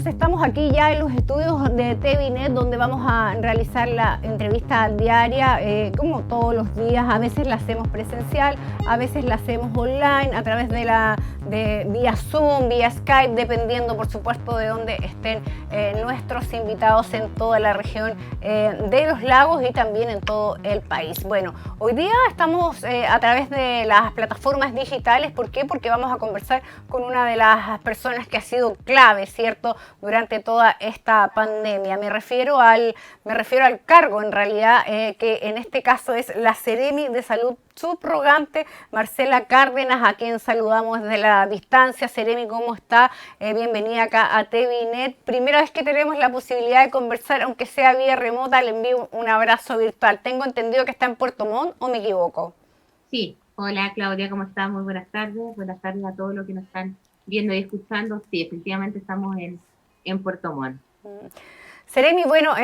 estamos aquí ya en los estudios de TVNet, donde vamos a realizar la entrevista diaria, como todos los días. A veces la hacemos presencial, a veces la hacemos online, a través de vía Zoom, vía Skype, dependiendo, por supuesto, de dónde estén nuestros invitados en toda la región de los lagos y también en todo el país. Bueno, hoy día estamos a través de las plataformas digitales. ¿Por qué? Porque vamos a conversar con una de las personas que ha sido clave, ¿cierto?, durante toda esta pandemia. Me refiero al cargo, en realidad, que en este caso es la Seremi de Salud subrogante, Marcela Cárdenas, a quien saludamos desde la distancia. Seremi, ¿cómo está? Bienvenida acá a TVNet. Primera vez que tenemos la posibilidad de conversar, aunque sea vía remota, le envío un abrazo virtual. Tengo entendido que está en Puerto Montt, ¿o me equivoco? Sí, hola Claudia, ¿cómo estás? Muy buenas tardes. Buenas tardes a todos los que nos están viendo y escuchando. Sí, efectivamente estamos en Puerto Montt. Seremi, bueno,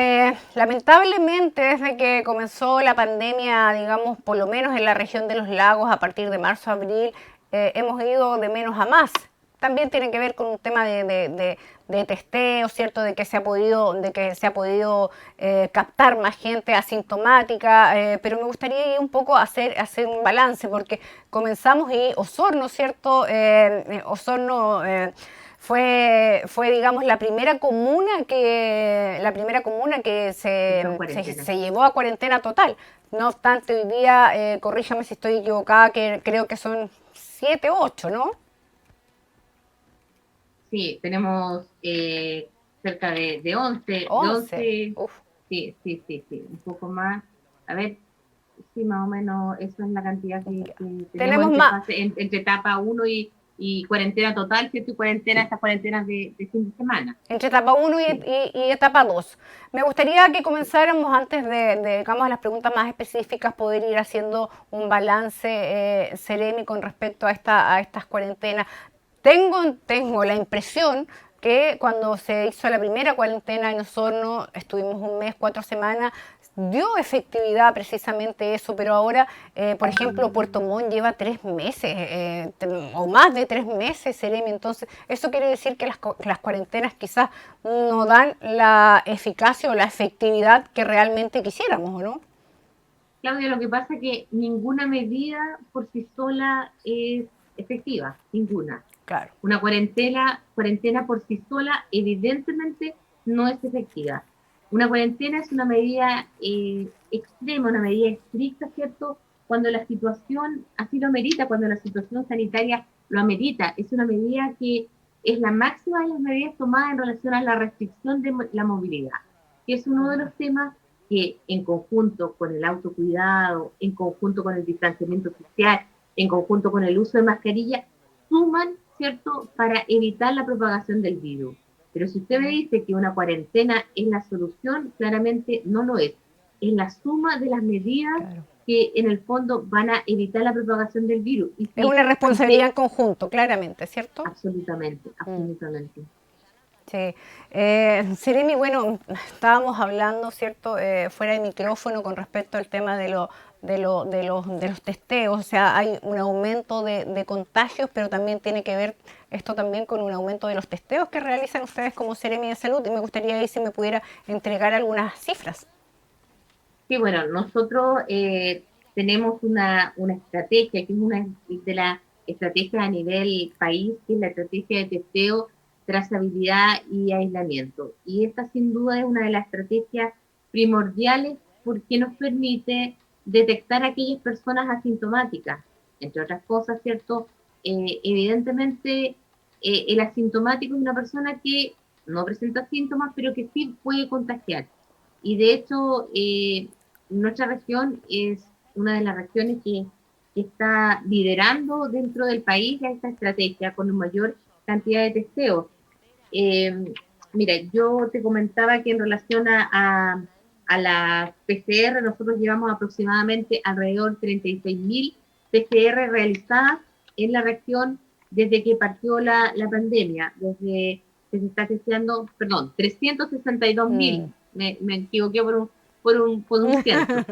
lamentablemente desde que comenzó la pandemia, digamos, por lo menos en la región de los lagos, a partir de marzo, abril, hemos ido de menos a más. También tiene que ver con un tema de testeo, ¿cierto? De que se ha podido captar más gente asintomática, pero me gustaría un poco hacer un balance, porque comenzamos y Osorno, ¿cierto? Osorno digamos, la primera comuna que Está en cuarentena. se llevó a cuarentena total. No obstante, hoy día, corríjame si estoy equivocada, que creo que son 7, 8, ¿no? Sí, tenemos cerca de 11, 11. Uf. sí, un poco más. A ver, sí, más o menos eso es la cantidad que tenemos Tenemos más. entre etapa uno y cuarentena total, ¿cierto? Y estas cuarentenas de fin de semana. Entre etapa uno Sí. y etapa 2. Me gustaría que comenzáramos antes digamos, las preguntas más específicas, poder ir haciendo un balance, Seremi, con respecto a estas cuarentenas. Tengo la impresión que cuando se hizo la primera cuarentena en Osorno, estuvimos un mes, 4 semanas, dio efectividad precisamente eso, pero ahora, por ejemplo, Puerto Montt lleva 3 meses o más de 3 meses, Seremi. Entonces eso quiere decir que las cuarentenas quizás no dan la eficacia o la efectividad que realmente quisiéramos, ¿o no? Claudia, lo que pasa es que ninguna medida por sí sola es efectiva, ninguna. Claro. Una cuarentena por sí sola evidentemente no es efectiva. Una cuarentena es una medida extrema, una medida estricta, ¿cierto? Cuando la situación así lo amerita, cuando la situación sanitaria lo amerita. Es una medida que es la máxima de las medidas tomadas en relación a la restricción de la movilidad, que es uno de los temas que en conjunto con el autocuidado, en conjunto con el distanciamiento social, en conjunto con el uso de mascarilla, suman, ¿cierto?, para evitar la propagación del virus. Pero si usted me dice que una cuarentena es la solución, claramente no lo es. Es la suma de las medidas Claro. que en el fondo van a evitar la propagación del virus. Y Es si una usted, responsabilidad en conjunto, claramente, ¿cierto? absolutamente, absolutamente. Sí. Seremi, bueno, estábamos hablando, ¿cierto?, fuera de micrófono con respecto al tema de los testeos. O sea, hay un aumento de contagios, pero también tiene que ver esto también con un aumento de los testeos que realizan ustedes como Seremi de Salud, y me gustaría ahí si me pudiera entregar algunas cifras. Sí, bueno, nosotros tenemos una estrategia, que es una de las estrategias a nivel país, que es la estrategia de testeo, trazabilidad y aislamiento. Y esta sin duda es una de las estrategias primordiales porque nos permite detectar a aquellas personas asintomáticas, entre otras cosas, ¿cierto? Evidentemente, el asintomático es una persona que no presenta síntomas, pero que sí puede contagiar. Y de hecho, nuestra región es una de las regiones que está liderando dentro del país a esta estrategia con una mayor cantidad de testeos. Eh, Mira, yo te comentaba que en relación a la PCR, nosotros llevamos aproximadamente alrededor de 36.000 PCR realizadas en la región desde que partió la pandemia, desde que se está testeando, perdón, 362.000, Mm. me equivoqué por un ciento, Por un dígito.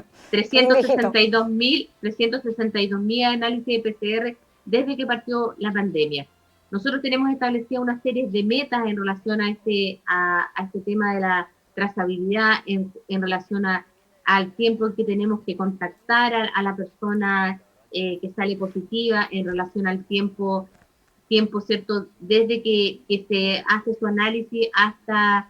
362.000 análisis de PCR desde que partió la pandemia. Nosotros tenemos establecida una serie de metas en relación a este tema de la trazabilidad, en relación al tiempo que tenemos que contactar a la persona que sale positiva, en relación al tiempo, ¿cierto? Desde que se hace su análisis hasta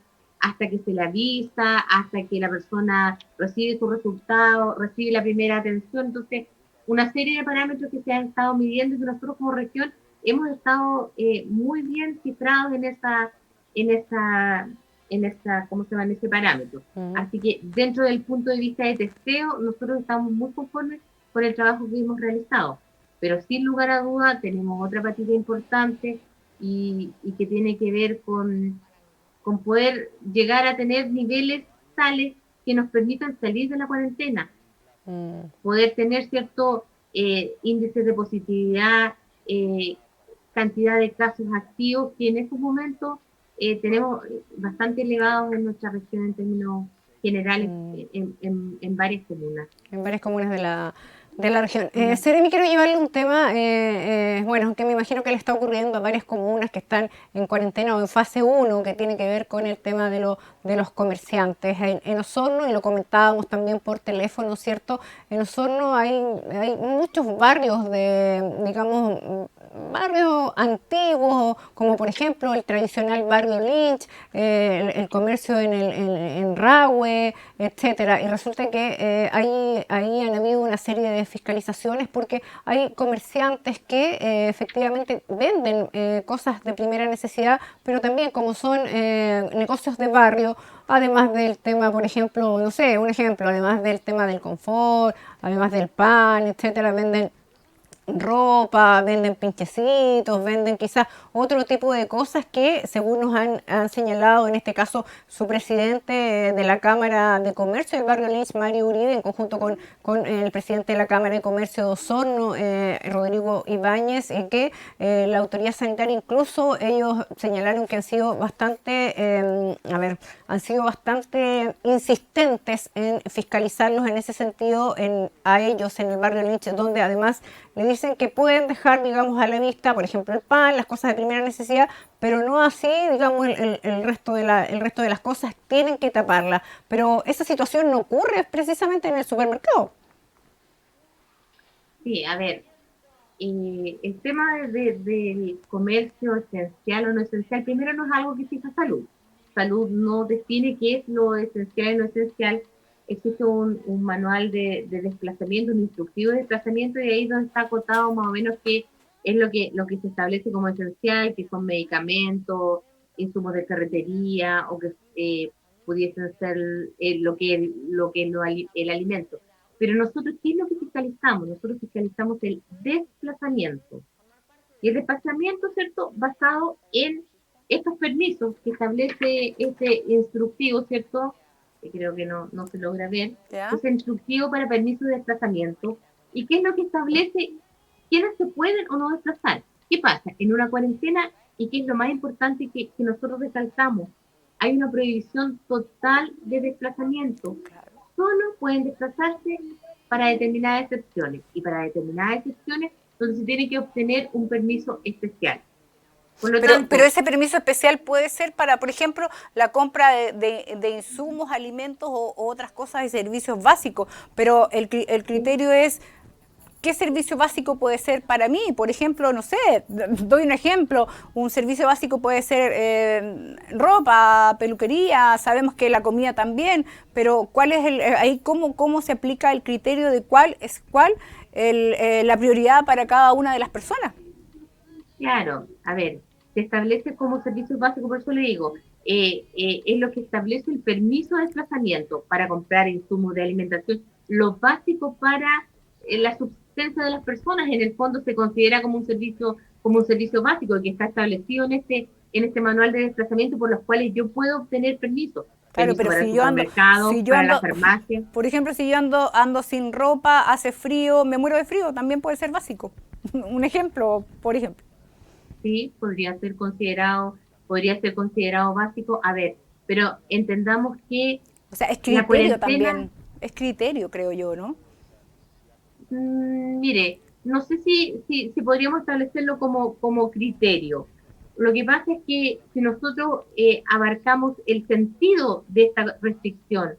que se le avisa, hasta que la persona recibe su resultado, recibe la primera atención. Entonces, una serie de parámetros que se han estado midiendo y que nosotros como región hemos estado muy bien cifrados ¿cómo se llama? En ese parámetro. Así que dentro del punto de vista de testeo, nosotros estamos muy conformes con el trabajo que hemos realizado. Pero sin lugar a duda tenemos otra patita importante y que tiene que ver con poder llegar a tener niveles tales que nos permitan salir de la cuarentena, poder tener cierto índice de positividad, cantidad de casos activos que en estos momentos tenemos bastante elevados en nuestra región en términos generales en varias comunas. En varias comunas de la región. Seremi, quiero llevarle un tema, bueno, que me imagino que le está ocurriendo a varias comunas que están en cuarentena o en fase 1, que tiene que ver con el tema de los comerciantes. En Osorno, y lo comentábamos también por teléfono, ¿cierto? En Osorno hay muchos barrios digamos, barrios antiguos, como por ejemplo el tradicional barrio Lynch, el comercio en Rahue, etcétera. Y resulta que ahí han habido una serie de fiscalizaciones porque hay comerciantes que efectivamente venden cosas de primera necesidad, pero también como son negocios de barrio, además del tema, por ejemplo, no sé, un ejemplo, además del tema del confort, además del pan, etcétera, venden ropa, venden pinchecitos, venden quizás otro tipo de cosas que, según nos han señalado, en este caso, su presidente de la Cámara de Comercio del barrio Lynch, Mario Uribe, en conjunto con el presidente de la Cámara de Comercio de Osorno, Rodrigo Ibáñez, que la autoridad sanitaria, incluso ellos señalaron que han sido bastante, insistentes en fiscalizarlos en ese sentido a ellos en el barrio Lynch, donde además le dicen que pueden dejar, digamos, a la vista, por ejemplo, el pan, las cosas de primera necesidad, pero no así, digamos, el resto de las cosas tienen que taparlas. Pero esa situación no ocurre precisamente en el supermercado. Sí, a ver, el tema del comercio esencial o no esencial, primero no es algo que fija salud. Salud no define qué es lo esencial y no esencial. Existe un manual de desplazamiento, un instructivo de desplazamiento, y ahí donde está acotado más o menos qué es lo que se establece como esencial, que son medicamentos, insumos de ferretería, o que pudiesen ser el alimento. Pero nosotros, ¿qué es lo que fiscalizamos? Nosotros fiscalizamos el desplazamiento. Y el desplazamiento, ¿cierto?, basado en estos permisos que establece este instructivo, ¿cierto?, que creo que no se logra ver, es instructivo para permiso de desplazamiento. ¿Y qué es lo que establece? ¿Quiénes se pueden o no desplazar? ¿Qué pasa? En una cuarentena, y que es lo más importante que nosotros resaltamos, hay una prohibición total de desplazamiento. Solo pueden desplazarse para determinadas excepciones. Y para determinadas excepciones, entonces se tiene que obtener un permiso especial. Pero ese permiso especial puede ser para, por ejemplo, la compra de insumos, alimentos o otras cosas de servicios básicos. Pero el criterio es, ¿qué servicio básico puede ser para mí? Por ejemplo, no sé, doy un ejemplo, un servicio básico puede ser ropa, peluquería, sabemos que la comida también, pero ¿cuál es ahí cómo se aplica el criterio de cuál es la prioridad para cada una de las personas? Claro, a ver, se establece como servicio básico, por eso le digo, es lo que establece el permiso de desplazamiento para comprar insumos de alimentación, lo básico para la subsistencia de las personas. En el fondo se considera como un servicio básico que está establecido en este manual de desplazamiento, por los cuales yo puedo obtener permiso. Claro, pero para el supermercado, para la farmacia. Por ejemplo, si yo ando sin ropa, hace frío, me muero de frío, también puede ser básico. Un ejemplo, por ejemplo. Sí, podría ser considerado básico. A ver, pero entendamos que... O sea, es criterio también, es criterio, creo yo, ¿no? Mire, no sé si podríamos establecerlo como criterio. Lo que pasa es que si nosotros abarcamos el sentido de esta restricción,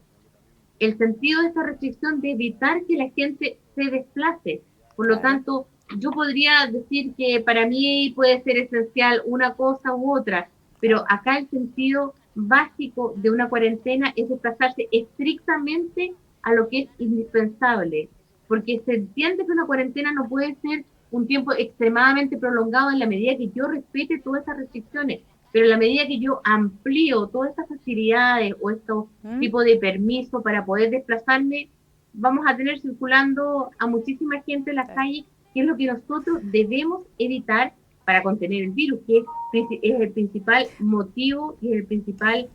el sentido de esta restricción de evitar que la gente se desplace. Por lo tanto, yo podría decir que para mí puede ser esencial una cosa u otra, pero acá el sentido básico de una cuarentena es desplazarse estrictamente a lo que es indispensable, porque se entiende que una cuarentena no puede ser un tiempo extremadamente prolongado en la medida que yo respete todas esas restricciones, pero en la medida que yo amplío todas estas facilidades o estos tipos de permiso para poder desplazarme, vamos a tener circulando a muchísima gente en las calles, que es lo que nosotros debemos evitar para contener el virus, que es el principal motivo y el principal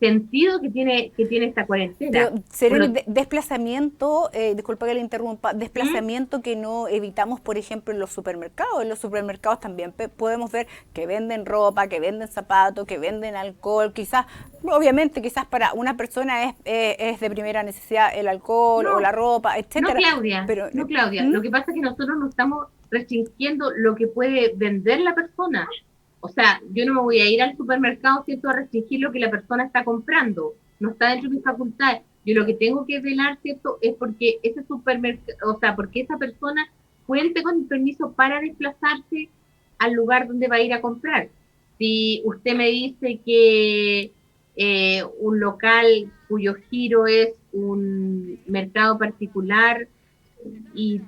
sentido que tiene esta cuarentena. Pero sería desplazamiento, disculpa que le interrumpa, desplazamiento que no evitamos, por ejemplo, en los supermercados. En los supermercados también podemos ver que venden ropa, que venden zapatos, que venden alcohol. Quizás, obviamente, quizás para una persona es de primera necesidad el alcohol o la ropa, etcétera. No, Claudia. Lo que pasa es que nosotros no estamos restringiendo lo que puede vender la persona. O sea, yo no me voy a ir al supermercado, ¿cierto?, a restringir lo que la persona está comprando. No está dentro de mis facultades. Yo lo que tengo que velar, ¿cierto?, es porque ese supermercado, o sea, porque esa persona cuente con el permiso para desplazarse al lugar donde va a ir a comprar. Si usted me dice que un local cuyo giro es un mercado particular y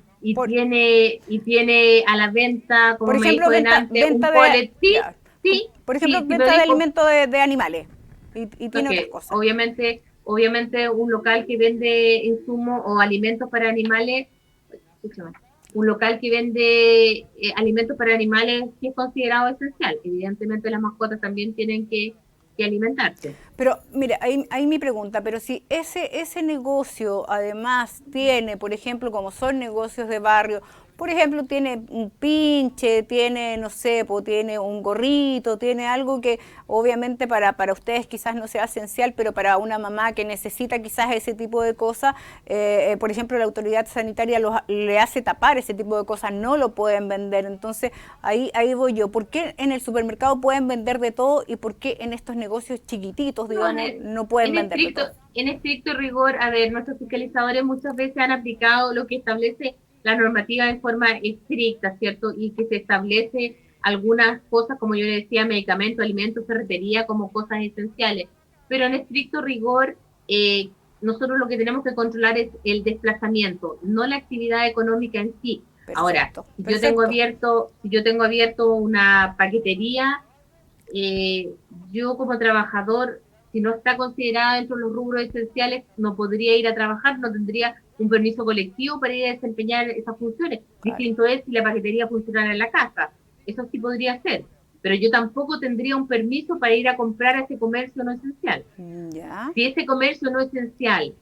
tiene a la venta, como por ejemplo, me dijo delante, un colectivo. Sí, por ejemplo, venta de alimentos de animales y tiene otras cosas. Obviamente un local que vende insumos o alimentos para animales, un local que vende alimentos para animales sí es considerado esencial. Evidentemente las mascotas también tienen que alimentarse. Pero mira, ahí mi pregunta, pero si ese negocio además tiene, por ejemplo, como son negocios de barrio, por ejemplo, tiene un pinche, tiene, no sé, tiene un gorrito, tiene algo que obviamente para ustedes quizás no sea esencial, pero para una mamá que necesita quizás ese tipo de cosas, por ejemplo, la autoridad sanitaria le hace tapar ese tipo de cosas, no lo pueden vender. Entonces, ahí voy yo. ¿Por qué en el supermercado pueden vender de todo y por qué en estos negocios chiquititos, digamos, no pueden vender de todo? En estricto rigor, a ver, nuestros fiscalizadores muchas veces han aplicado lo que establece la normativa de forma estricta, ¿cierto? Y que se establece algunas cosas, como yo le decía, medicamentos, alimentos, ferretería, como cosas esenciales. Pero en estricto rigor, nosotros lo que tenemos que controlar es el desplazamiento, no la actividad económica en sí. Perfecto, ahora, si yo tengo abierto una paquetería, yo como trabajador, si no está considerada dentro de los rubros esenciales, no podría ir a trabajar, no tendría un permiso colectivo para ir a desempeñar esas funciones. Claro. Distinto es si la paquetería funcionara en la casa. Eso sí podría ser. Pero yo tampoco tendría un permiso para ir a comprar a ese comercio no esencial. ¿Ya? Si ese comercio no esencial,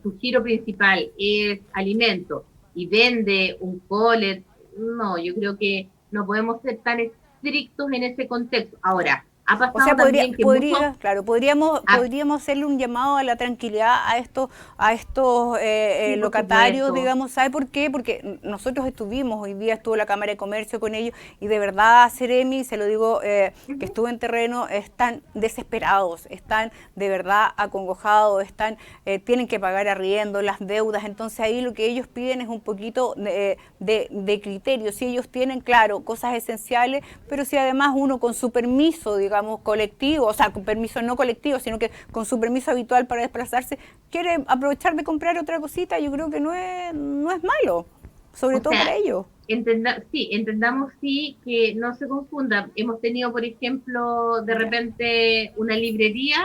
su giro principal es alimento y vende un collet, no, yo creo que no podemos ser tan estrictos en ese contexto. Ahora, ha pasado, o sea, podríamos hacerle un llamado a la tranquilidad a estos sí, locatarios, digamos, ¿sabe por qué? Porque nosotros hoy día estuvo la Cámara de Comercio con ellos y de verdad, Seremi, se lo digo, que estuve en terreno, están desesperados, están de verdad acongojados, tienen que pagar arriendo, las deudas, entonces ahí lo que ellos piden es un poquito de criterio. Si ellos tienen, claro, cosas esenciales, pero si además uno con su permiso, digamos, colectivo, o sea, con permiso no colectivo, sino que con su permiso habitual para desplazarse, quiere aprovechar de comprar otra cosita, yo creo que no es malo, sobre todo para ellos. Entendamos que no se confunda. Hemos tenido, por ejemplo, de repente una librería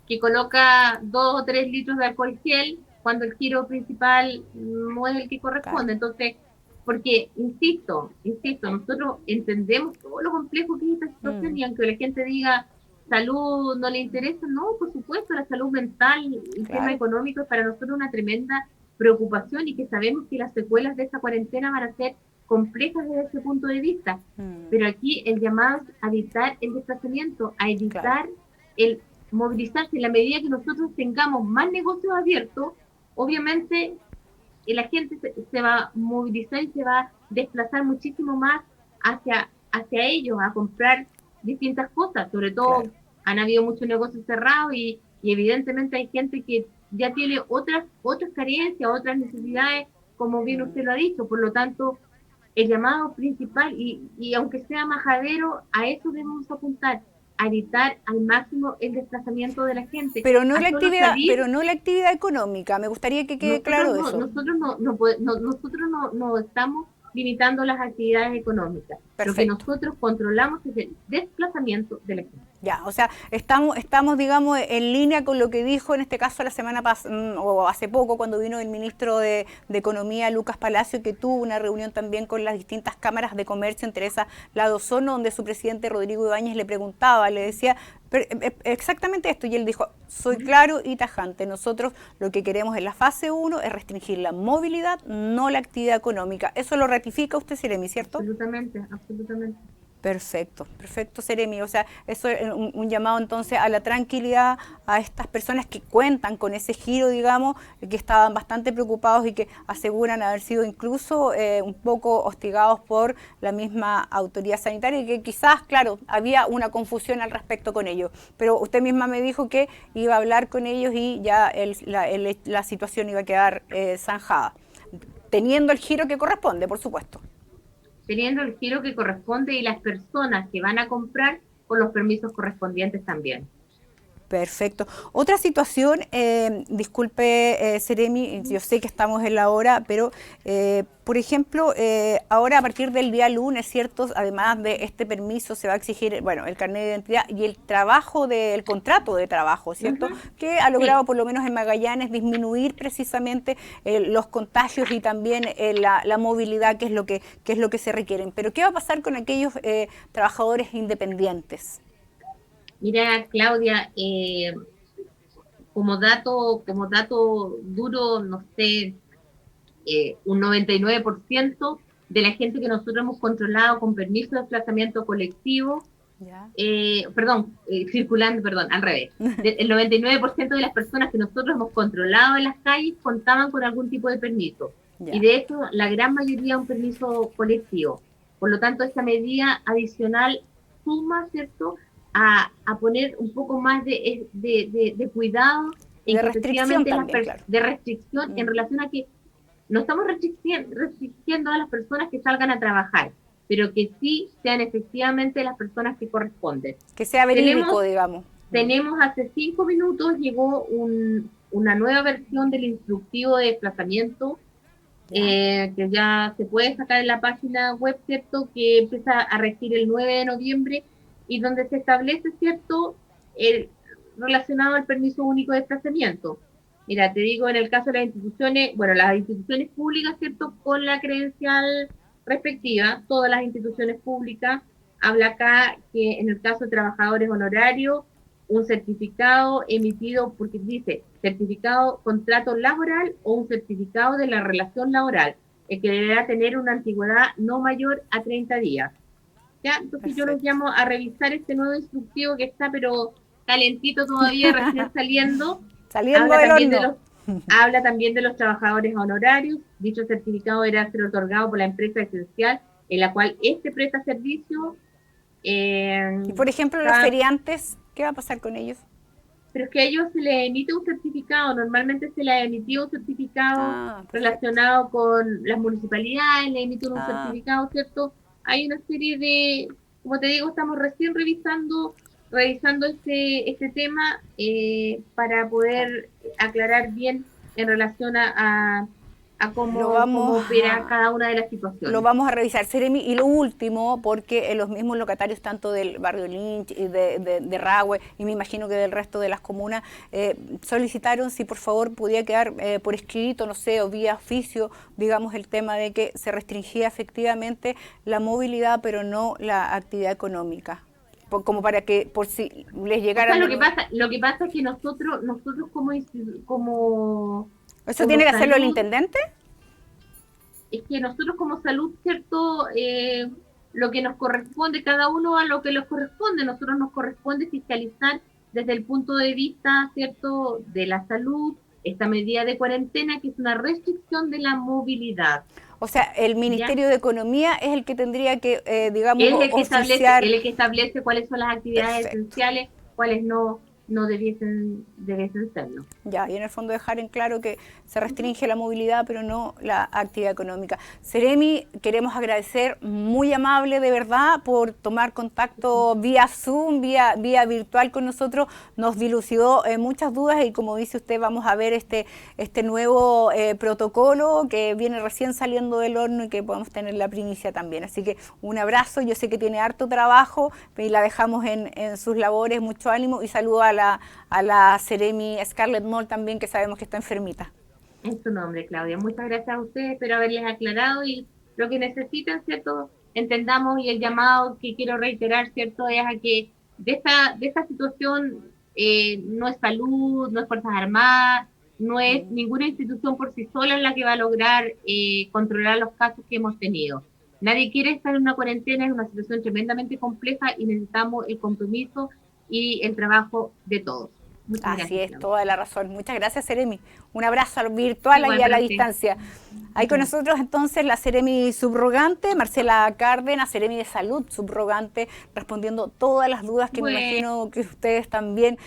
que coloca 2 o 3 litros de alcohol gel cuando el giro principal no es el que corresponde. Claro. Entonces, porque, insisto, nosotros entendemos todo lo complejo que es esta situación y aunque la gente diga salud no le interesa, no, por supuesto, la salud mental, el tema económico es para nosotros una tremenda preocupación y que sabemos que las secuelas de esta cuarentena van a ser complejas desde ese punto de vista. Pero aquí el llamado es a evitar el desplazamiento, a evitar el movilizarse. En la medida que nosotros tengamos más negocios abiertos, obviamente la gente se va a movilizar y se va a desplazar muchísimo más hacia hacia ellos a comprar distintas cosas, sobre todo han habido muchos negocios cerrados y evidentemente hay gente que ya tiene otras carencias, otras necesidades, como bien usted lo ha dicho, por lo tanto, el llamado principal, y aunque sea majadero, a eso debemos apuntar, a evitar al máximo el desplazamiento de la gente. Pero no la actividad económica, me gustaría que quede claro eso. Nosotros no estamos limitando las actividades económicas. Perfecto. Lo que nosotros controlamos es el desplazamiento de la gente. Ya, o sea, estamos, digamos, en línea con lo que dijo en este caso la semana pasada, o hace poco, cuando vino el ministro de Economía, Lucas Palacio, que tuvo una reunión también con las distintas cámaras de comercio en Teresa Lado Osorno, donde su presidente Rodrigo Ibáñez le preguntaba, le decía exactamente esto, y él dijo, soy claro y tajante, nosotros lo que queremos en la fase 1 es restringir la movilidad, no la actividad económica. Eso lo ratifica usted, Seremi, ¿cierto? Absolutamente, absolutamente. Perfecto, Seremi. O sea, eso es un llamado entonces a la tranquilidad a estas personas que cuentan con ese giro, digamos, que estaban bastante preocupados y que aseguran haber sido incluso un poco hostigados por la misma autoridad sanitaria y que quizás, claro, había una confusión al respecto con ellos. Pero usted misma me dijo que iba a hablar con ellos y ya la situación iba a quedar zanjada, teniendo el giro que corresponde, por supuesto. Teniendo el giro que corresponde y las personas que van a comprar con los permisos correspondientes también. Perfecto. Otra situación, disculpe, Seremi, yo sé que estamos en la hora, pero, por ejemplo, ahora a partir del día lunes, ¿cierto? Además de este permiso, se va a exigir, bueno, el carnet de identidad y el trabajo el contrato de trabajo, ¿cierto? Que ha logrado, por lo menos en Magallanes, disminuir precisamente los contagios y también la movilidad, que es lo que se requieren. Pero, ¿qué va a pasar con aquellos trabajadores independientes? Mira, Claudia, como dato duro, no sé, un 99% de la gente que nosotros hemos controlado con permiso de desplazamiento colectivo, circulando, al revés. El 99% de las personas que nosotros hemos controlado en las calles contaban con algún tipo de permiso. Y de hecho, la gran mayoría un permiso colectivo. Por lo tanto, esta medida adicional suma, ¿cierto?, a poner un poco más de cuidado en de restricción también, de restricción en relación a que no estamos restringiendo a las personas que salgan a trabajar, pero que sí sean efectivamente las personas que corresponden. Que sea verídico, digamos. Tenemos hace 5 minutos, llegó una nueva versión del instructivo de desplazamiento, que ya se puede sacar en la página web, ¿cierto?, que empieza a regir el 9 de noviembre, y donde se establece, ¿cierto?, relacionado al permiso único de desplazamiento. Mira, te digo, en el caso de las instituciones públicas, ¿cierto?, con la credencial respectiva, todas las instituciones públicas, habla acá que en el caso de trabajadores honorarios, un certificado emitido, porque dice certificado contrato laboral o un certificado de la relación laboral, el que deberá tener una antigüedad no mayor a 30 días. ¿Ya? Entonces Perfecto. Yo los llamo a revisar este nuevo instructivo que está pero calentito todavía, recién saliendo. Habla también de los trabajadores honorarios. Dicho certificado deberá ser otorgado por la empresa esencial en la cual presta servicio. Y por ejemplo, los feriantes, ¿qué va a pasar con ellos? Pero es que a ellos se les emite un certificado, normalmente se les emitió un certificado relacionado con las municipalidades, le emiten un certificado, ¿cierto? Hay una serie de, como te digo, estamos recién revisando este tema para poder aclarar bien en relación a cómo opera cada una de las situaciones. Lo vamos a revisar, Seremi. Y lo último, porque los mismos locatarios, tanto del barrio Lynch y de Rahue, y me imagino que del resto de las comunas, solicitaron si por favor pudiera quedar por escrito, no sé, o vía oficio, digamos, el tema de que se restringía efectivamente la movilidad, pero no la actividad económica. Como para que por si les llegara... O sea, lo que pasa es que nosotros como ¿Eso tiene que hacerlo el intendente? Es que nosotros como salud, ¿cierto? Lo que nos corresponde, cada uno a lo que les corresponde. Nosotros nos corresponde fiscalizar desde el punto de vista, ¿cierto?, de la salud, esta medida de cuarentena, que es una restricción de la movilidad. O sea, el Ministerio de Economía es el que tendría que, digamos, él es el que oficiar. Él es el que establece cuáles son las actividades Perfecto. esenciales, cuáles no debiesen serlo. Ya, y en el fondo dejar en claro que se restringe la movilidad, pero no la actividad económica. Seremi, queremos agradecer, muy amable de verdad, por tomar contacto vía Zoom, vía virtual con nosotros. Nos dilucidó muchas dudas y, como dice usted, vamos a ver este nuevo protocolo que viene recién saliendo del horno y que podemos tener la primicia también. Así que un abrazo, yo sé que tiene harto trabajo y la dejamos en sus labores, mucho ánimo, y saludo a la Seremi Scarlett Moll también, que sabemos que está enfermita. En su nombre, Claudia. Muchas gracias a ustedes, espero haberles aclarado y lo que necesitan, ¿cierto? Entendamos, y el llamado que quiero reiterar, ¿cierto? Es a que de esta situación no es salud, no es Fuerzas Armadas, no es ninguna institución por sí sola la que va a lograr controlar los casos que hemos tenido. Nadie quiere estar en una cuarentena, es una situación tremendamente compleja y necesitamos el compromiso y el trabajo de todos. Muchas Así gracias, es, Claudia. toda la razón. Muchas gracias, Seremi. Un abrazo virtual y a la distancia. Hay con nosotros entonces la Seremi subrogante, Marcela Cárdenas, Seremi de Salud subrogante, respondiendo todas las dudas que me imagino que ustedes también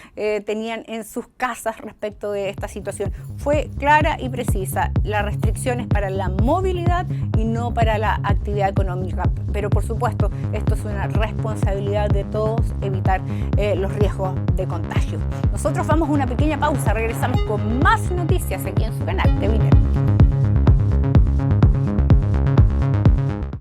tenían en sus casas respecto de esta situación. Fue clara y precisa. La restricción es para la movilidad y no para la actividad económica. Pero por supuesto, esto es una responsabilidad de todos, evitar los riesgos de contagio. Nosotros vamos a una pequeña pausa, regresamos con más noticias aquí en su canal TVNet.